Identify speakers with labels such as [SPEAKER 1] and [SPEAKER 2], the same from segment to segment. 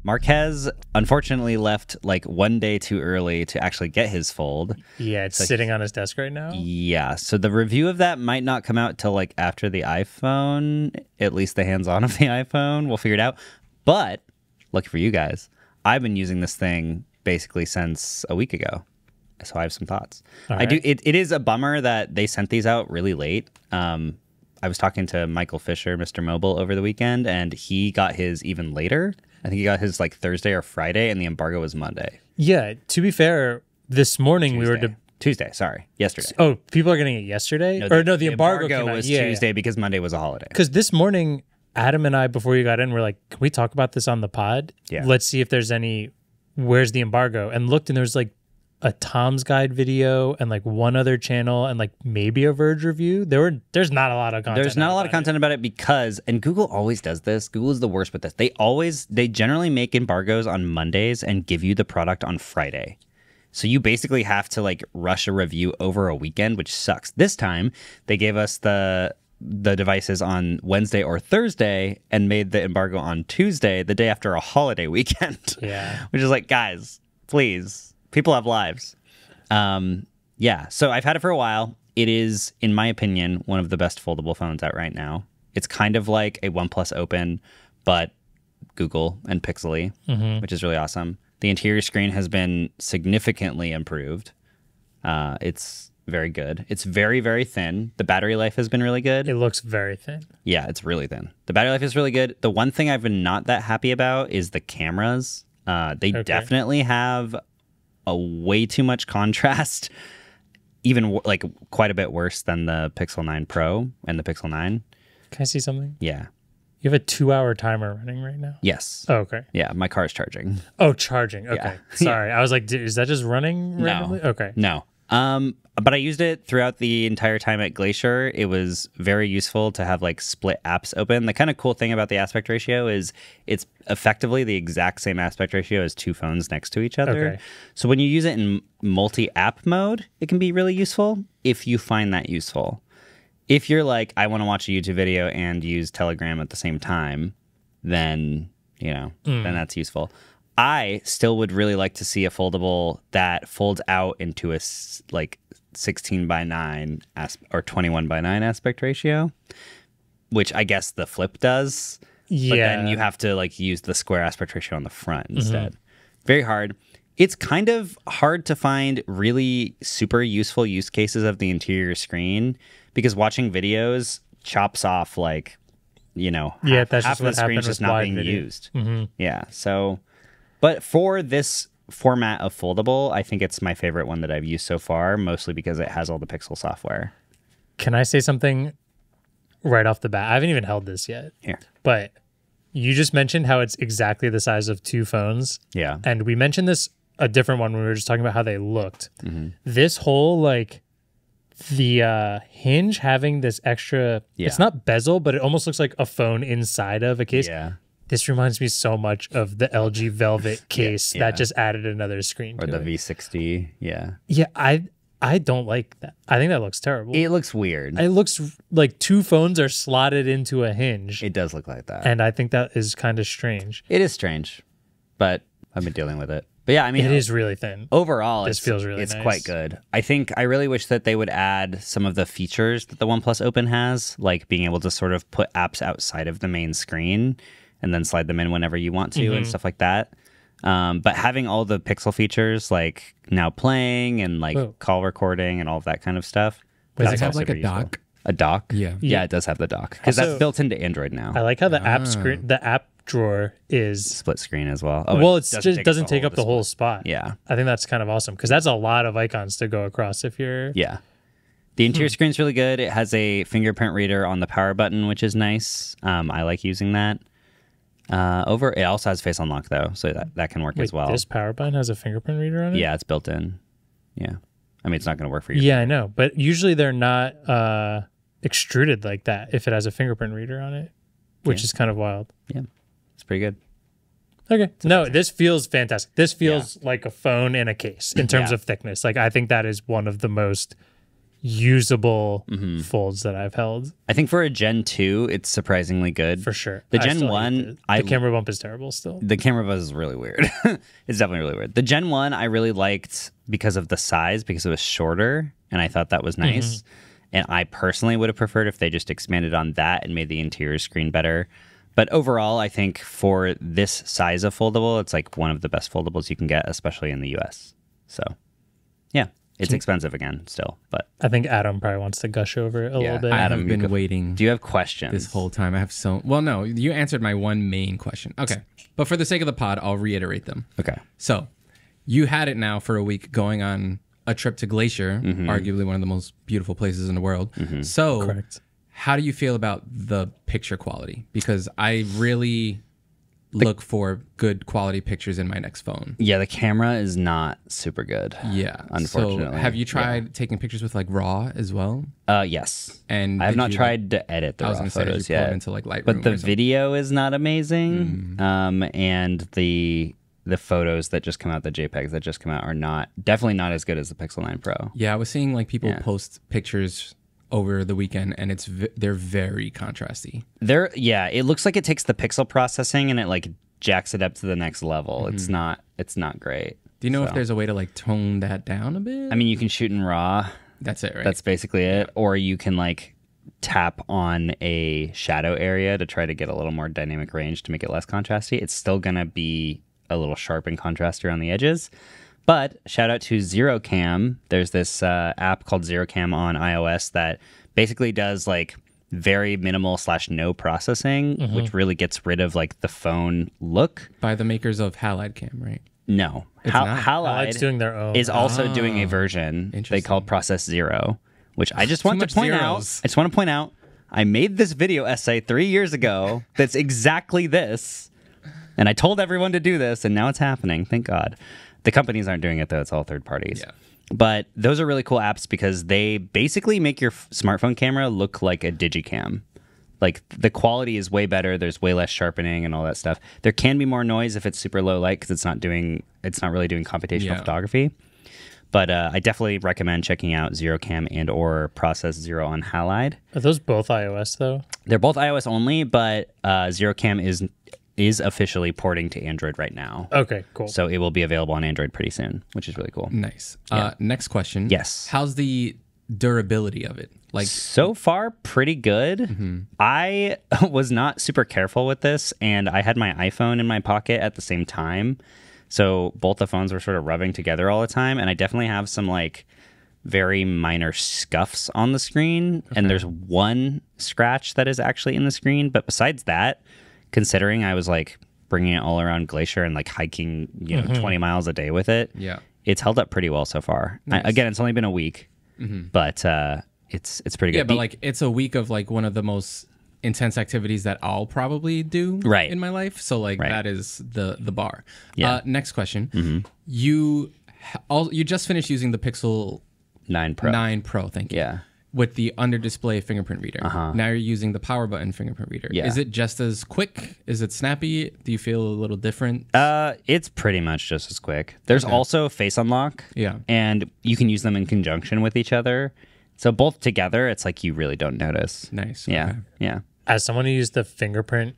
[SPEAKER 1] Marques unfortunately left like 1 day too early to actually get his Fold.
[SPEAKER 2] Yeah, it's sitting on his desk right now.
[SPEAKER 1] Yeah, so the review of that might not come out till like after the iPhone, at least the hands-on of the iPhone. We'll figure it out. But lucky for you guys, I've been using this thing basically since a week ago. So I have some thoughts. It is a bummer that they sent these out really late. I was talking to Michael Fisher, Mr. Mobile, over the weekend, and he got his even later. I think he got his like Thursday or Friday, and the embargo was Monday.
[SPEAKER 2] Yeah, to be fair, this morning
[SPEAKER 1] yesterday.
[SPEAKER 2] Oh, people are getting it yesterday? The embargo
[SPEAKER 1] was Tuesday because Monday was a holiday.
[SPEAKER 2] Because this morning, Adam and I, before you got in, were like, can we talk about this on the pod?
[SPEAKER 1] Yeah.
[SPEAKER 2] Let's see if there's where's the embargo? And looked, and there's like a Tom's Guide video and like one other channel and like maybe a Verge review. There's not a lot of content.
[SPEAKER 1] There's not a lot of content about it because, and Google always does this. Google is the worst with this. They generally make embargoes on Mondays and give you the product on Friday. So you basically have to like rush a review over a weekend, which sucks. This time they gave us the devices on Wednesday or Thursday and made the embargo on Tuesday, the day after a holiday weekend.
[SPEAKER 2] Yeah.
[SPEAKER 1] Which is like, guys, please. People have lives. Yeah, so I've had it for a while. It is, in my opinion, one of the best foldable phones out right now. It's kind of like a OnePlus Open, but Google and pixely, which is really awesome. The interior screen has been significantly improved. It's very good. It's very, very thin. The battery life has been really good.
[SPEAKER 2] It looks very thin.
[SPEAKER 1] Yeah, it's really thin. The battery life is really good. The one thing I've been not that happy about is the cameras. They definitely have a way too much contrast, even like quite a bit worse than the Pixel 9 Pro and the Pixel 9.
[SPEAKER 2] Can I see something?
[SPEAKER 1] Yeah.
[SPEAKER 2] You have a 2-hour timer running right now?
[SPEAKER 1] Yes.
[SPEAKER 2] Oh, okay.
[SPEAKER 1] Yeah, my car's charging.
[SPEAKER 2] Oh, charging. Okay.
[SPEAKER 1] Yeah.
[SPEAKER 2] Sorry. I was like, is that just running randomly?
[SPEAKER 1] No.
[SPEAKER 2] Okay.
[SPEAKER 1] No. But I used it throughout the entire time at Glacier. It was very useful to have like split apps open. The kind of cool thing about the aspect ratio is it's effectively the exact same aspect ratio as two phones next to each other.
[SPEAKER 2] Okay.
[SPEAKER 1] So when you use it in multi-app mode, it can be really useful if you find that useful. If you're like, I want to watch a YouTube video and use Telegram at the same time, then, then that's useful. I still would really like to see a foldable that folds out into a like 16:9 or 21:9 aspect ratio, which I guess the Flip does. Yeah. But then you have to like use the square aspect ratio on the front instead. Very hard. It's kind of hard to find really super useful use cases of the interior screen because watching videos chops off like, half of the screen is just not being used. Yeah. So, but for this format of foldable, I think it's my favorite one that I've used so far, mostly because it has all the Pixel software.
[SPEAKER 2] Can I say something right off the bat? I haven't even held this yet.
[SPEAKER 1] Here.
[SPEAKER 2] But you just mentioned how it's exactly the size of two phones.
[SPEAKER 1] Yeah.
[SPEAKER 2] And we mentioned this, a different one, when we were just talking about how they looked. This whole, like, the hinge having this extra, it's not bezel, but it almost looks like a phone inside of a case.
[SPEAKER 1] Yeah.
[SPEAKER 2] This reminds me so much of the LG Velvet case that just added another screen
[SPEAKER 1] or
[SPEAKER 2] to
[SPEAKER 1] the
[SPEAKER 2] it.
[SPEAKER 1] V60. Yeah.
[SPEAKER 2] Yeah, I don't like that. I think that looks terrible.
[SPEAKER 1] It looks weird.
[SPEAKER 2] It looks like two phones are slotted into a hinge.
[SPEAKER 1] It does look like that.
[SPEAKER 2] And I think that is kind of strange.
[SPEAKER 1] It is strange, but I've been dealing with it. But yeah, I mean,
[SPEAKER 2] it is really thin.
[SPEAKER 1] Overall,
[SPEAKER 2] this feels really
[SPEAKER 1] nice. Quite good. I really wish that they would add some of the features that the OnePlus Open has, like being able to sort of put apps outside of the main screen and then slide them in whenever you want to and stuff like that. But having all the Pixel features like now playing and like call recording and all of that kind of stuff.
[SPEAKER 3] Does it have like a dock?
[SPEAKER 1] A dock?
[SPEAKER 3] Yeah.
[SPEAKER 1] Yeah, it does have the dock because that's built into Android now.
[SPEAKER 2] I like how the app screen, the app drawer is
[SPEAKER 1] split screen as well.
[SPEAKER 2] Well, it just doesn't take up the whole spot.
[SPEAKER 1] Yeah.
[SPEAKER 2] I think that's kind of awesome because that's a lot of icons to go across if you're...
[SPEAKER 1] Yeah. The interior screen's really good. It has a fingerprint reader on the power button, which is nice. I like using that. It also has face unlock though, so that can work as well.
[SPEAKER 2] This power button has a fingerprint reader on it?
[SPEAKER 1] Yeah, it's built in. Yeah. I mean, it's not going to work for you.
[SPEAKER 2] Yeah, I know. But usually they're not extruded like that if it has a fingerprint reader on it, which is kind of wild.
[SPEAKER 1] Yeah. It's pretty good.
[SPEAKER 2] Okay. No, this feels fantastic. This feels like a phone in a case in terms of thickness. Like, I think that is one of the most usable folds that I've held.
[SPEAKER 1] I think for a Gen 2, it's surprisingly good.
[SPEAKER 2] For sure.
[SPEAKER 1] The Gen 1...
[SPEAKER 2] the camera bump is terrible still.
[SPEAKER 1] The camera buzz is really weird. It's definitely really weird. The Gen 1 I really liked because of the size, because it was shorter, and I thought that was nice. And I personally would have preferred if they just expanded on that and made the interior screen better. But overall, I think for this size of foldable, it's like one of the best foldables you can get, especially in the US. So, yeah. It's expensive again still, but
[SPEAKER 2] I think Adam probably wants to gush over it a little bit.
[SPEAKER 3] Adam, I've been waiting.
[SPEAKER 1] Do you have questions?
[SPEAKER 3] This whole time I have well, no, you answered my one main question. Okay. But for the sake of the pod, I'll reiterate them.
[SPEAKER 1] Okay.
[SPEAKER 3] So, you had it now for a week going on a trip to Glacier, arguably one of the most beautiful places in the world. So,
[SPEAKER 2] Correct.
[SPEAKER 3] How do you feel about the picture quality? Because I really look for good quality pictures in my next phone.
[SPEAKER 1] Yeah, the camera is not super good.
[SPEAKER 3] Yeah,
[SPEAKER 1] unfortunately.
[SPEAKER 3] So have you tried taking pictures with like RAW as well?
[SPEAKER 1] Yes.
[SPEAKER 3] And
[SPEAKER 1] I have not tried to edit the RAW photos yet.
[SPEAKER 3] Into like Lightroom,
[SPEAKER 1] but the video is not amazing. And the photos that just come out, the JPEGs that just come out, are definitely not as good as the Pixel 9 Pro.
[SPEAKER 3] Yeah, I was seeing like people post pictures over the weekend, and they're very contrasty.
[SPEAKER 1] It looks like it takes the pixel processing and it like jacks it up to the next level. It's not great.
[SPEAKER 3] Do you know if there's a way to like tone that down a bit?
[SPEAKER 1] I mean, you can shoot in RAW.
[SPEAKER 3] That's it, right?
[SPEAKER 1] That's basically it. Or you can like tap on a shadow area to try to get a little more dynamic range to make it less contrasty. It's still gonna be a little sharp and contrasty around the edges. But shout out to ZeroCam. There's this app called ZeroCam on iOS that basically does like very minimal / no processing, which really gets rid of like the phone look.
[SPEAKER 3] By the makers of Halide Cam, right?
[SPEAKER 1] No.
[SPEAKER 2] Halide's doing their own.
[SPEAKER 1] Is also doing a version they call Process Zero, which I just want to point out. I made this video essay 3 years ago that's exactly this. And I told everyone to do this, and now it's happening. Thank God. The companies aren't doing it, though. It's all third parties.
[SPEAKER 3] Yeah.
[SPEAKER 1] But those are really cool apps because they basically make your smartphone camera look like a digicam. Like, the quality is way better. There's way less sharpening and all that stuff. There can be more noise if it's super low light because it's not really doing computational photography. But I definitely recommend checking out ZeroCam and or Process Zero on Halide.
[SPEAKER 2] Are those both iOS, though?
[SPEAKER 1] They're both iOS only, but ZeroCam is officially porting to Android right now.
[SPEAKER 2] Okay, cool.
[SPEAKER 1] So it will be available on Android pretty soon, which is really cool.
[SPEAKER 3] Nice. Next question.
[SPEAKER 1] Yes.
[SPEAKER 3] How's the durability of it? Like,
[SPEAKER 1] so far, pretty good. I was not super careful with this, and I had my iPhone in my pocket at the same time. So both the phones were sort of rubbing together all the time, and I definitely have some like very minor scuffs on the screen. And there's one scratch that is actually in the screen, but besides that, considering I was like bringing it all around Glacier and like hiking, 20 miles a day with it.
[SPEAKER 3] Yeah,
[SPEAKER 1] it's held up pretty well so far.
[SPEAKER 3] Nice.
[SPEAKER 1] Again, it's only been a week, but it's pretty good.
[SPEAKER 3] Yeah, but like it's a week of like one of the most intense activities that I'll probably do in my life. So like that is the bar. Yeah. Next question. You just finished using the Pixel
[SPEAKER 1] 9 Pro.
[SPEAKER 3] 9 Pro, thank you.
[SPEAKER 1] Yeah.
[SPEAKER 3] With the under-display fingerprint reader. Now you're using the power button fingerprint reader.
[SPEAKER 1] Yeah.
[SPEAKER 3] Is it just as quick? Is it snappy? Do you feel a little different?
[SPEAKER 1] It's pretty much just as quick. There's also face unlock.
[SPEAKER 3] Yeah.
[SPEAKER 1] And you can use them in conjunction with each other. So both together, it's like you really don't notice.
[SPEAKER 3] Nice.
[SPEAKER 1] Yeah.
[SPEAKER 3] Okay.
[SPEAKER 1] Yeah.
[SPEAKER 2] As someone who used the fingerprint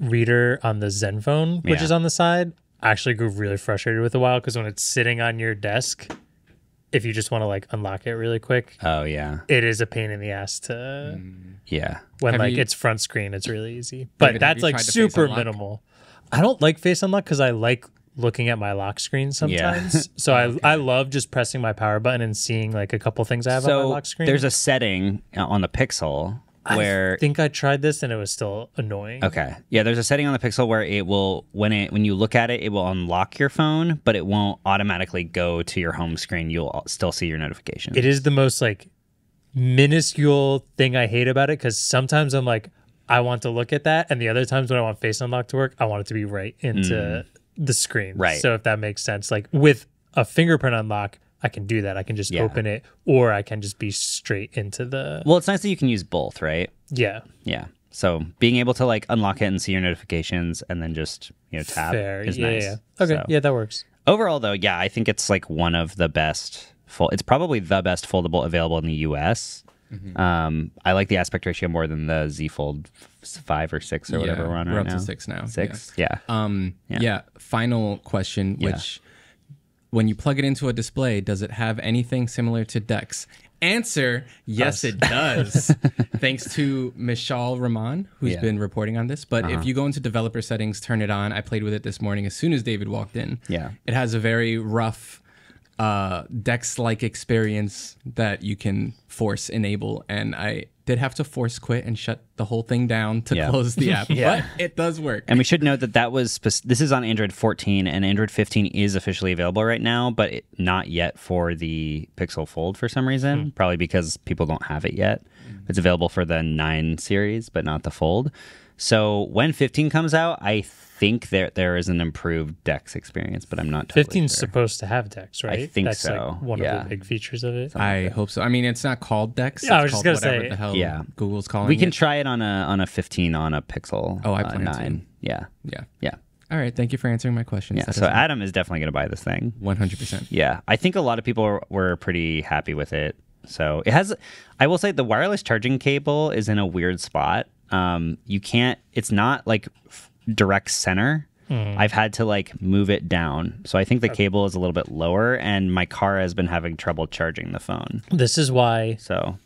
[SPEAKER 2] reader on the Zen phone, which is on the side, I actually grew really frustrated with it a while because when it's sitting on your desk, if you just want to like unlock it really quick, it is a pain in the ass to when it's front screen, it's really easy, but that's like super minimal. I don't like face unlock because I like looking at my lock screen sometimes. So I love just pressing my power button and seeing like a couple things I have on my lock screen.
[SPEAKER 1] There's a setting on the Pixel where
[SPEAKER 2] I think I tried this and it was still annoying.
[SPEAKER 1] Okay. Yeah, there's a setting on the Pixel where it will when you look at it, it will unlock your phone, but it won't automatically go to your home screen. You'll still see your notifications.
[SPEAKER 2] It is the most like minuscule thing I hate about it because sometimes I'm like, I want to look at that, and the other times when I want Face Unlock to work, I want it to be right into the screen.
[SPEAKER 1] Right.
[SPEAKER 2] So if that makes sense, like with a fingerprint unlock, I can do that. I can just open it, or I can just be straight into the...
[SPEAKER 1] Well, it's nice that you can use both, right?
[SPEAKER 2] Yeah.
[SPEAKER 1] Yeah. So being able to like unlock it and see your notifications and then just, tap is nice.
[SPEAKER 2] Yeah. Okay.
[SPEAKER 1] So,
[SPEAKER 2] yeah, that works.
[SPEAKER 1] Overall, though, I think it's like one of the best It's probably the best foldable available in the US. I like the aspect ratio more than the Z Fold 5 or 6 or whatever we're on right now.
[SPEAKER 3] We're up to 6 now.
[SPEAKER 1] 6,
[SPEAKER 3] yeah. Final question, which when you plug it into a display, does it have anything similar to DeX? Answer, yes, it does. Thanks to Mishal Rahman, who's been reporting on this. But if you go into developer settings, turn it on. I played with it this morning as soon as David walked in.
[SPEAKER 1] Yeah.
[SPEAKER 3] It has a very rough DeX-like experience that you can force enable. And I did have to force quit and shut the whole thing down to close the app. But it does work.
[SPEAKER 1] And we should note that this is on Android 14, and Android 15 is officially available right now, but not yet for the Pixel Fold for some reason, probably because people don't have it yet. It's available for the 9 series, but not the Fold. So when 15 comes out, I think there is an improved DeX experience, but I'm not totally
[SPEAKER 2] 15's
[SPEAKER 1] sure.
[SPEAKER 2] supposed to have DeX, right?
[SPEAKER 1] I think
[SPEAKER 2] That's
[SPEAKER 1] so.
[SPEAKER 2] Like one of the big features of it.
[SPEAKER 3] I hope so. I mean, it's not called DeX.
[SPEAKER 2] Yeah, I was
[SPEAKER 3] it's
[SPEAKER 2] just
[SPEAKER 3] called
[SPEAKER 2] gonna
[SPEAKER 3] whatever
[SPEAKER 2] say.
[SPEAKER 3] the hell Google's calling
[SPEAKER 1] We can
[SPEAKER 3] it.
[SPEAKER 1] try it on a 15 on a Pixel.
[SPEAKER 3] Oh, I plan
[SPEAKER 1] 9.
[SPEAKER 3] to.
[SPEAKER 1] Yeah.
[SPEAKER 3] All right. Thank you for answering my questions.
[SPEAKER 1] Yeah. So Adam is definitely going to buy this thing.
[SPEAKER 3] 100%.
[SPEAKER 1] Yeah. I think a lot of people were pretty happy with it. So it has, I will say the wireless charging cable is in a weird spot. You can't, it's not like direct center. I've had to like move it down. So I think the cable is a little bit lower, and my car has been having trouble charging the phone.
[SPEAKER 2] This is why
[SPEAKER 1] So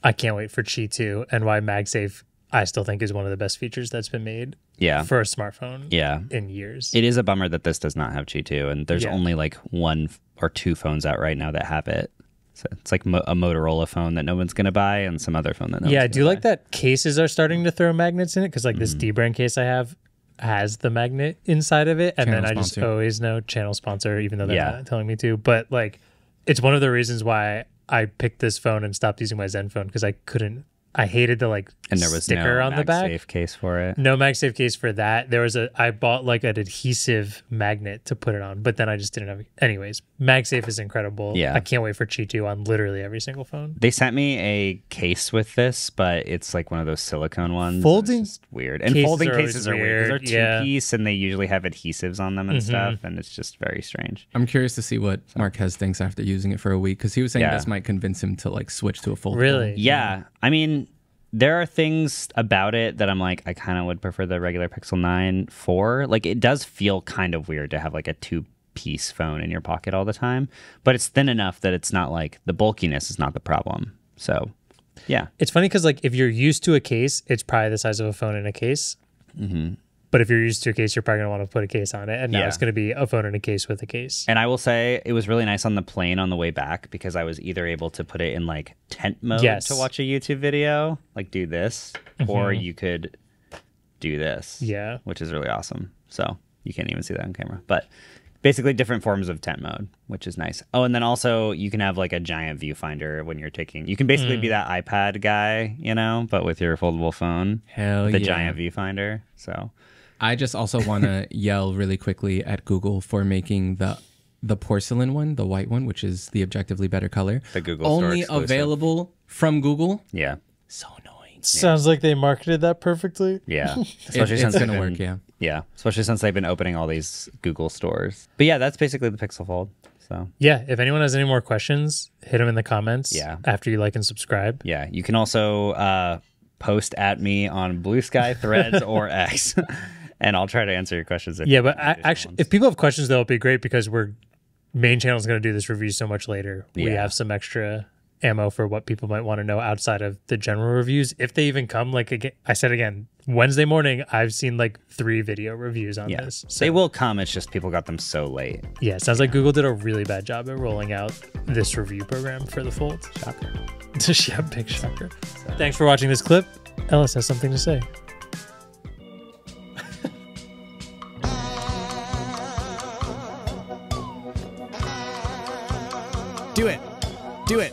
[SPEAKER 2] I can't wait for Qi 2 and why MagSafe I still think is one of the best features that's been made for a smartphone in years.
[SPEAKER 1] It is a bummer that this does not have Qi 2, and there's only like 1 or 2 phones out right now that have it. So it's like a Motorola phone that no one's going to buy, and some other phone that no one's
[SPEAKER 2] I
[SPEAKER 1] gonna
[SPEAKER 2] do
[SPEAKER 1] buy.
[SPEAKER 2] like that cases are starting to throw magnets in it, because like this D-brand case I have has the magnet inside of it, and
[SPEAKER 3] Channel
[SPEAKER 2] then I just
[SPEAKER 3] sponsor.
[SPEAKER 2] always know channel sponsor, even though they're not telling me to. But like, it's one of the reasons why I picked this phone and stopped using my Zen phone, because I hated the like
[SPEAKER 1] and there was
[SPEAKER 2] sticker
[SPEAKER 1] no
[SPEAKER 2] on the back.
[SPEAKER 1] MagSafe case for it.
[SPEAKER 2] No MagSafe case for that. I bought like an adhesive magnet to put it on, but then I just didn't have it. Anyways, MagSafe is incredible.
[SPEAKER 1] Yeah.
[SPEAKER 2] I can't wait for Qi 2 on literally every single phone.
[SPEAKER 1] They sent me a case with this, but it's like one of those silicone ones.
[SPEAKER 2] Folding
[SPEAKER 1] It's just weird. And
[SPEAKER 2] cases
[SPEAKER 1] folding
[SPEAKER 2] are always
[SPEAKER 1] cases are weird because they're
[SPEAKER 2] weird,
[SPEAKER 1] two-piece, and they usually have adhesives on them and stuff, and it's just very strange.
[SPEAKER 3] I'm curious to see what Marques thinks after using it for a week, because he was saying this might convince him to like switch to a foldable.
[SPEAKER 2] Really?
[SPEAKER 1] Yeah. I mean, there are things about it that I'm like, I kind of would prefer the regular Pixel 9 4. Like, it does feel kind of weird to have like a 2-piece phone in your pocket all the time, but it's thin enough that it's not like the bulkiness is not the problem. So, yeah.
[SPEAKER 2] It's funny because like if you're used to a case, it's probably the size of a phone in a case. But if you're used to a case, you're probably gonna want to put a case on it, and now it's gonna be a phone in a case with a case.
[SPEAKER 1] And I will say it was really nice on the plane on the way back, because I was either able to put it in like tent mode to watch a YouTube video, like do this, or you could do this.
[SPEAKER 2] Yeah.
[SPEAKER 1] Which is really awesome. So you can't even see that on camera. But basically different forms of tent mode, which is nice. Oh, and then also you can have like a giant viewfinder when you're you can basically be that iPad guy, you know, but with your foldable phone.
[SPEAKER 3] Hell
[SPEAKER 1] with the
[SPEAKER 3] yeah.
[SPEAKER 1] giant viewfinder. So
[SPEAKER 3] I just also want to yell really quickly at Google for making the porcelain one, the white one, which is the objectively better color,
[SPEAKER 1] the Google Store
[SPEAKER 3] only
[SPEAKER 1] exclusive.
[SPEAKER 3] Available from Google.
[SPEAKER 1] Yeah.
[SPEAKER 3] So annoying.
[SPEAKER 2] Sounds like they marketed that perfectly.
[SPEAKER 1] Yeah. Especially
[SPEAKER 3] It's
[SPEAKER 1] since
[SPEAKER 3] gonna work. Yeah.
[SPEAKER 1] Yeah, especially since they've been opening all these Google stores. But yeah, that's basically the Pixel Fold. So
[SPEAKER 2] Yeah, if anyone has any more questions, hit them in the comments after you like and subscribe.
[SPEAKER 1] yeah, you can also post at me on Blue Sky, Threads, or X, and I'll try to answer your questions.
[SPEAKER 2] Yeah, but actually, if people have questions, though, it'd be great, because main channel is going to do this review so much later. We have some extra ammo for what people might want to know outside of the general reviews, if they even come. Like again, I said again, Wednesday morning, I've seen like 3 video reviews on this. So
[SPEAKER 1] they will come. It's just people got them so late.
[SPEAKER 2] yeah, it sounds like Google did a really bad job at rolling out this review program for the Fold.
[SPEAKER 1] Shocker.
[SPEAKER 2] Yeah, big shocker. Thanks for watching this clip. Ellis has something to say.
[SPEAKER 4] Do it. Do it.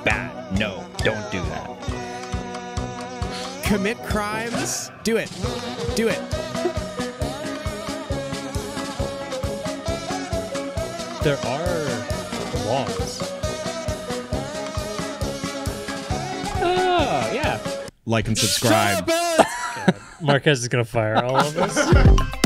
[SPEAKER 1] Bad. No, don't do that.
[SPEAKER 4] Commit crimes. Do it. Do it.
[SPEAKER 2] There are laws.
[SPEAKER 1] Oh, yeah.
[SPEAKER 4] Like and subscribe.
[SPEAKER 2] Marques is going to fire all of us.